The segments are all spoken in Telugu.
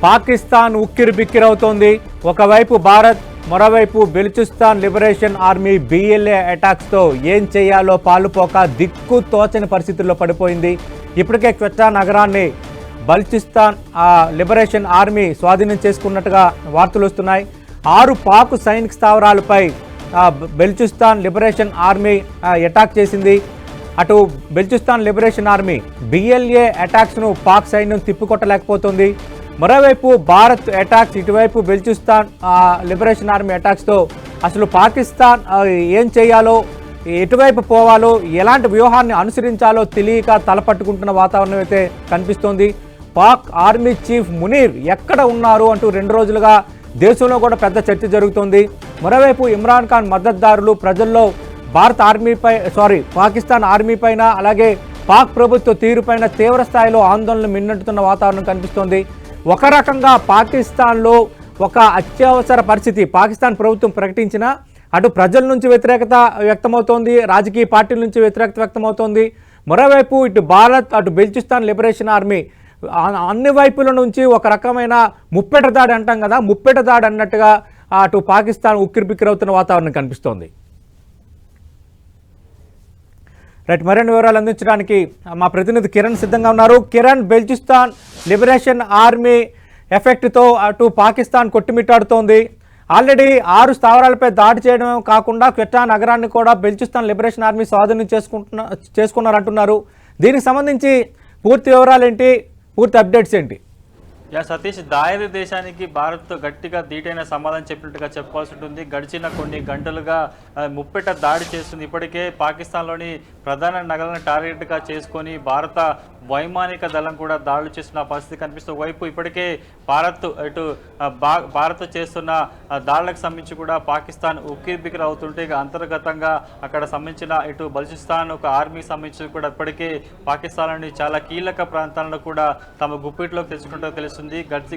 పాకిస్తాన్ ఉక్కిరిబిక్కిరవుతోంది. ఒకవైపు భారత్, మరోవైపు బెలుచిస్తాన్ లిబరేషన్ ఆర్మీ బిఎల్ఏ అటాక్స్తో ఏం చేయాలో పాలుపోక దిక్కు తోచని పరిస్థితుల్లో పడిపోయింది. ఇప్పటికే క్వెట్టా నగరాన్ని బెలుచిస్తాన్ లిబరేషన్ ఆర్మీ స్వాధీనం చేసుకున్నట్టుగా వార్తలు వస్తున్నాయి. 6 పాక్ సైనిక స్థావరాలపై బెలుచిస్తాన్ లిబరేషన్ ఆర్మీ అటాక్ చేసింది. అటు Balochistan liberation army BLA అటాక్స్ను Pak సైన్యం తిప్పికొట్టలేకపోతుంది. మరోవైపు భారత్ అటాక్స్, ఇటువైపు బెలుచిస్తాన్ లిబరేషన్ ఆర్మీ అటాక్స్తో అసలు పాకిస్తాన్ ఏం చేయాలో, ఎటువైపు పోవాలో, ఎలాంటి వ్యూహాన్ని అనుసరించాలో తెలియక తలపట్టుకుంటున్న వాతావరణం అయితే కనిపిస్తోంది. పాక్ ఆర్మీ చీఫ్ మునీర్ ఎక్కడ ఉన్నారు అంటూ 2 రోజులుగా దేశంలో కూడా పెద్ద చర్చ జరుగుతోంది. మరోవైపు ఇమ్రాన్ ఖాన్ మద్దతుదారులు ప్రజల్లో పాకిస్తాన్ ఆర్మీ పైన, అలాగే పాక్ ప్రభుత్వ తీరుపైన తీవ్ర స్థాయిలో ఆందోళనలు మిన్నట్టుతున్న వాతావరణం కనిపిస్తోంది. ఒక రకంగా పాకిస్తాన్లో ఒక అత్యవసర పరిస్థితి పాకిస్తాన్ ప్రభుత్వం ప్రకటించిన అటు ప్రజల నుంచి వ్యతిరేకత వ్యక్తమవుతోంది, రాజకీయ పార్టీల నుంచి వ్యతిరేకత వ్యక్తమవుతోంది. మరోవైపు ఇటు భారత్, అటు బెలుచిస్తాన్ లిబరేషన్ ఆర్మీ అన్ని వైపుల నుంచి ఒక రకమైన ముప్పెట దాడి అంటాం కదా, ముప్పెట దాడి అన్నట్టుగా అటు పాకిస్తాన్ ఉక్కిరిబిక్కిరవుతున్న వాతావరణం కనిపిస్తోంది. రైట్, మరిన్ని వివరాలు అందించడానికి మా ప్రతినిధి కిరణ్ సిద్ధంగా ఉన్నారు. కిరణ్, బెలుచిస్తాన్ లిబరేషన్ ఆర్మీ ఎఫెక్ట్తో అటు పాకిస్తాన్ కొట్టుమిట్టాడుతోంది. ఆల్రెడీ 6 స్థావరాలపై దాడి చేయడం కాకుండా క్వెట్టా నగరాన్ని కూడా బెలుచిస్తాన్ లిబరేషన్ ఆర్మీ స్వాధీనం చేసుకున్నారంటున్నారు. దీనికి సంబంధించి పూర్తి వివరాలు ఏంటి, పూర్తి అప్డేట్స్ ఏంటి? సతీష్, దాయాది దేశానికి భారత్ గట్టిగా ధీటైన సమాధానం చెప్పినట్టుగా చెప్పుకోవాల్సి ఉంటుంది. గడిచిన కొన్ని గంటలుగా ముప్పెట దాడి చేస్తుంది. ఇప్పటికే పాకిస్తాన్లోని ప్రధాన నగరాలను టార్గెట్గా చేసుకొని భారత వైమానిక దళం కూడా దాడులు చేస్తున్న పరిస్థితి కనిపిస్తుంది. వైపు ఇప్పటికే భారత్ చేస్తున్న దాడులకు సంబంధించి కూడా పాకిస్తాన్ ఉక్కిరిబిక్కిరి అవుతుంటే అంతర్గతంగా అక్కడ సంబంధించిన ఇటు బలూచిస్తాన్ ఒక ఆర్మీకి సంబంధించి కూడా ఇప్పటికే పాకిస్తాన్లోని చాలా కీలక ప్రాంతాలను కూడా తమ గుప్పిట్లోకి తెచ్చుకుంటూ తెలుస్తుంది.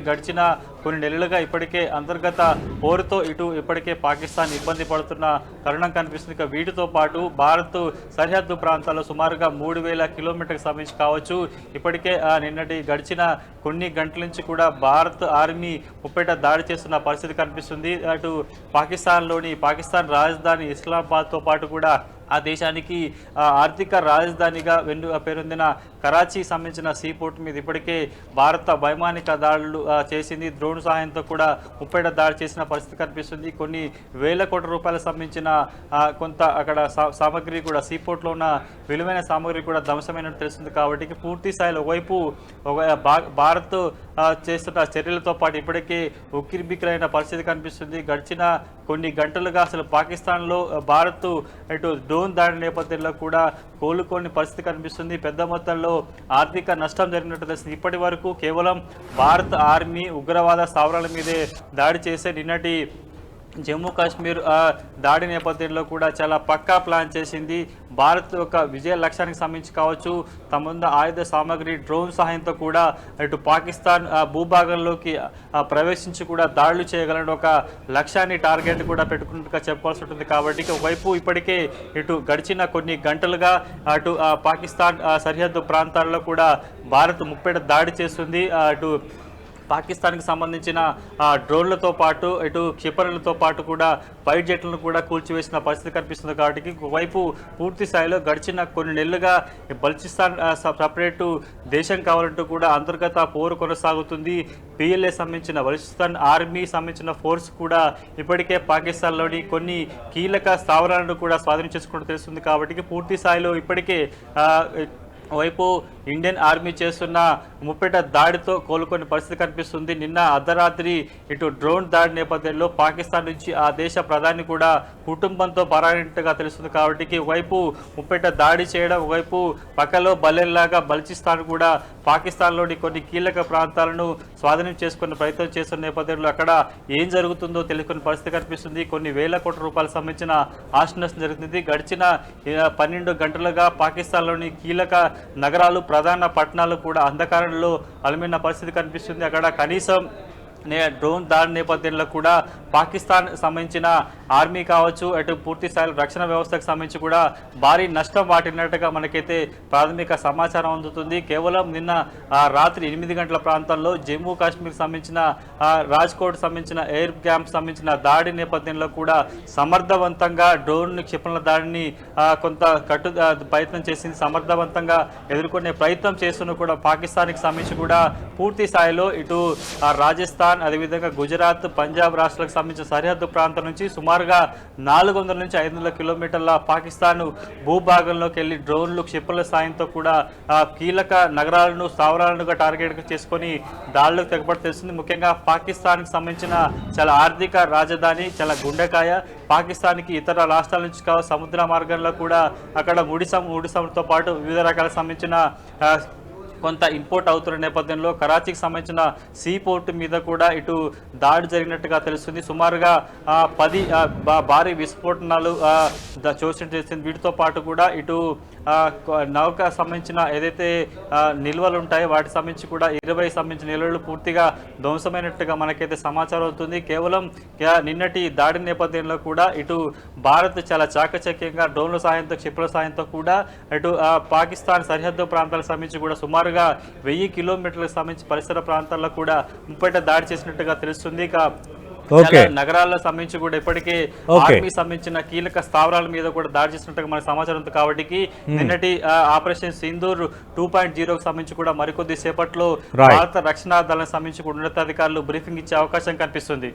గడిచిన కొన్ని నెలలుగా ఇప్పటికే అంతర్గత పోరుతో ఇప్పటికే పాకిస్తాన్ ఇబ్బంది పడుతున్న తరుణం కనిపిస్తుంది. ఇక వీటితో పాటు భారత్ సరిహద్దు ప్రాంతాల్లో సుమారుగా 3000 కిలోమీటర్లకు సంబంధించి కావచ్చు ఇప్పటికే గడిచిన కొన్ని గంటల నుంచి కూడా భారత్ ఆర్మీ ముప్పెట దాడి చేస్తున్న పరిస్థితి కనిపిస్తుంది. అటు పాకిస్తాన్ రాజధాని ఇస్లామాబాద్తో పాటు కూడా ఆ దేశానికి ఆర్థిక రాజధానిగా పేరొందిన కరాచీ సంబంధించిన సీపోర్ట్ మీద ఇప్పటికే భారత వైమానిక దాడులు చేసింది. డ్రోన్ సహాయంతో కూడా ముప్పెట దాడి చేసిన పరిస్థితి కనిపిస్తుంది. కొన్ని వేల కోట్ల రూపాయలకు సంబంధించిన కొంత అక్కడ సామగ్రి కూడా, సీపోర్ట్లో ఉన్న విలువైన సామగ్రి కూడా ధ్వంసమైనట్టు తెలుస్తుంది. కాబట్టి పూర్తి స్థాయిలో ఒకవైపు భారత్ చేస్తున్న చర్యలతో పాటు ఇప్పటికే ఉక్కిరిబిక్కిరైన పరిస్థితి కనిపిస్తుంది. గడిచిన కొన్ని గంటలుగా అసలు పాకిస్తాన్లో భారత్ డ్రోన్ దాడి నేపథ్యంలో కూడా కోలుకోని పరిస్థితి కనిపిస్తుంది. పెద్ద మొత్తంలో ఆర్థిక నష్టం జరిగినట్టు తెలుస్తుంది. ఇప్పటి వరకు కేవలం భారత్ ఆర్మీ ఉగ్రవాద స్థావరాల మీదే దాడి చేసే నిన్నటి జమ్మూ కాశ్మీర్ దాడి నేపథ్యంలో కూడా చాలా పక్కా ప్లాన్ చేసింది. భారత్ యొక్క విజయ లక్ష్యానికి సంబంధించి కావచ్చు, తమ ఆయుధ సామాగ్రి డ్రోన్ సహాయంతో కూడా ఇటు పాకిస్తాన్ భూభాగంలోకి ప్రవేశించి కూడా దాడులు చేయగలని ఒక లక్ష్యాన్ని టార్గెట్ కూడా పెట్టుకున్నట్టుగా చెప్పుకోవాల్సి ఉంటుంది. కాబట్టి ఒకవైపు ఇప్పటికే గడిచిన కొన్ని గంటలుగా పాకిస్తాన్ సరిహద్దు ప్రాంతాల్లో కూడా భారత్ ముప్పెట దాడి చేస్తుంది. పాకిస్తాన్కి సంబంధించిన డ్రోన్లతో పాటు క్షిపణులతో పాటు కూడా ఫైట్ జెట్లను కూడా కూల్చివేసిన పరిస్థితి కనిపిస్తుంది. కాబట్టి ఒకవైపు పూర్తి స్థాయిలో గడిచిన కొన్ని నెలలుగా బలూచిస్తాన్ సపరేటు దేశం కావాలంటూ కూడా అంతర్గత పోరు కొనసాగుతుంది. పిఎల్ఏ సంబంధించిన బలూచిస్తాన్ ఆర్మీ సంబంధించిన ఫోర్స్ కూడా ఇప్పటికే పాకిస్తాన్లోని కొన్ని కీలక స్థావరాలను కూడా స్వాధీనం చేసుకుంటూ తెలుస్తుంది. కాబట్టి పూర్తి స్థాయిలో ఇప్పటికే వైపు ఇండియన్ ఆర్మీ చేస్తున్న ముప్పెట దాడితో కోలుకొని పరిస్థితి కనిపిస్తుంది. నిన్న అర్ధరాత్రి డ్రోన్ దాడి నేపథ్యంలో పాకిస్తాన్ నుంచి ఆ దేశ ప్రధాని కూడా కుటుంబంతో పరాయినట్టుగా తెలుస్తుంది. కాబట్టి ఒకవైపు ముప్పెట దాడి చేయడం, ఒకవైపు పక్కలో బలెల్లాగా బలూచిస్తాన్ కూడా పాకిస్తాన్లోని కొన్ని కీలక ప్రాంతాలను స్వాధీనం చేసుకునే ప్రయత్నం చేస్తున్న నేపథ్యంలో అక్కడ ఏం జరుగుతుందో తెలుసుకునే పరిస్థితి కనిపిస్తుంది. కొన్ని వేల కోట్ల రూపాయలకు సంబంధించిన ఆస్తి నష్టం జరుగుతుంది. గడిచిన 12 గంటలుగా పాకిస్తాన్లోని కీలక నగరాలు, ప్రధాన పట్టణాలు కూడా అంధకారంలో అలమిన పరిస్థితి కనిపిస్తుంది. అక్కడ కనీసం డ్రోన్ దాడి నేపథ్యంలో కూడా పాకిస్తాన్ సంబంధించిన ఆర్మీ కావచ్చు, అటు పూర్తి స్థాయిలో రక్షణ వ్యవస్థకు సంబంధించి కూడా భారీ నష్టం వాటిల్లినట్టుగా మనకైతే ప్రాథమిక సమాచారం అందుతుంది. కేవలం నిన్న రాత్రి 8 గంటల ప్రాంతంలో జమ్మూ కాశ్మీర్ సంబంధించిన రాజ్కోట్ సంబంధించిన ఎయిర్ క్యాంప్ సంబంధించిన దాడి నేపథ్యంలో కూడా సమర్థవంతంగా డ్రోన్ క్షిపణుల దాడిని కొంత ప్రయత్నం చేసింది. సమర్థవంతంగా ఎదుర్కొనే ప్రయత్నం చేస్తున్న కూడా పాకిస్తాన్కి సంబంధించి కూడా పూర్తి స్థాయిలో ఇటు రాజస్థాన్, అదేవిధంగా గుజరాత్, పంజాబ్ రాష్ట్రాలకు సంబంధించిన సరిహద్దు ప్రాంతం నుంచి సుమారుగా 400 నుంచి 500 కిలోమీటర్ల పాకిస్తాన్ భూభాగంలోకి వెళ్ళి డ్రోన్లు, క్షిపణుల సాయంతో కూడా కీలక నగరాలను, స్థావరాలను టార్గెట్ చేసుకొని దాడులకు తెగబడి తెలుస్తుంది. ముఖ్యంగా పాకిస్తాన్కి సంబంధించిన చాలా ఆర్థిక రాజధాని, చాలా గుండెకాయ. పాకిస్తాన్కి ఇతర రాష్ట్రాల నుంచి సముద్ర మార్గంలో కూడా అక్కడ ముడిసముతో పాటు వివిధ రకాల సంబంధించిన కొంత ఇంపోర్ట్ అవుతున్న నేపథ్యంలో కరాచీకి సంబంధించిన సీ పోర్ట్ మీద కూడా ఇటు దాడి జరిగినట్టుగా తెలుస్తుంది. సుమారుగా 10 భారీ విస్ఫోటనాలు చోటు చేసింది. వీటితో పాటు కూడా ఇటు నౌక సంబంధించిన ఏదైతే నిల్వలు ఉంటాయో వాటికి సంబంధించి కూడా 20 సంబంధించిన నిల్వలు పూర్తిగా ధ్వంసమైనట్టుగా మనకైతే సమాచారం అవుతుంది. కేవలం నిన్నటి దాడి నేపథ్యంలో కూడా ఇటు భారత్ చాలా చాకచక్యంగా డ్రోన్ల సాయంతో, క్షిపణుల సాయంతో కూడా ఇటు పాకిస్తాన్ సరిహద్దు ప్రాంతాలకు సంబంధించి కూడా సుమారుగా 1000 కిలోమీటర్లకు సంబంధించి పరిసర ప్రాంతాల్లో కూడా ముప్పేట దాడి చేసినట్టుగా తెలుస్తుంది. నగరాల్లో సంబంధించి కూడా ఇప్పటికే ఆర్మీ సంబంధించిన కీలక స్థావరాల మీద కూడా దాడి చేసినట్టుగా మనకు సమాచారం ఉంది. కాబట్టి నిన్నటి ఆపరేషన్ సింధూర్ 2.0కు సంబంధించి కూడా మరికొద్ది సేపట్లో భారత రక్షణ దళానికి సంబంధించి కూడా ఉన్నతాధికారులు బ్రీఫింగ్ ఇచ్చే అవకాశం కనిపిస్తుంది.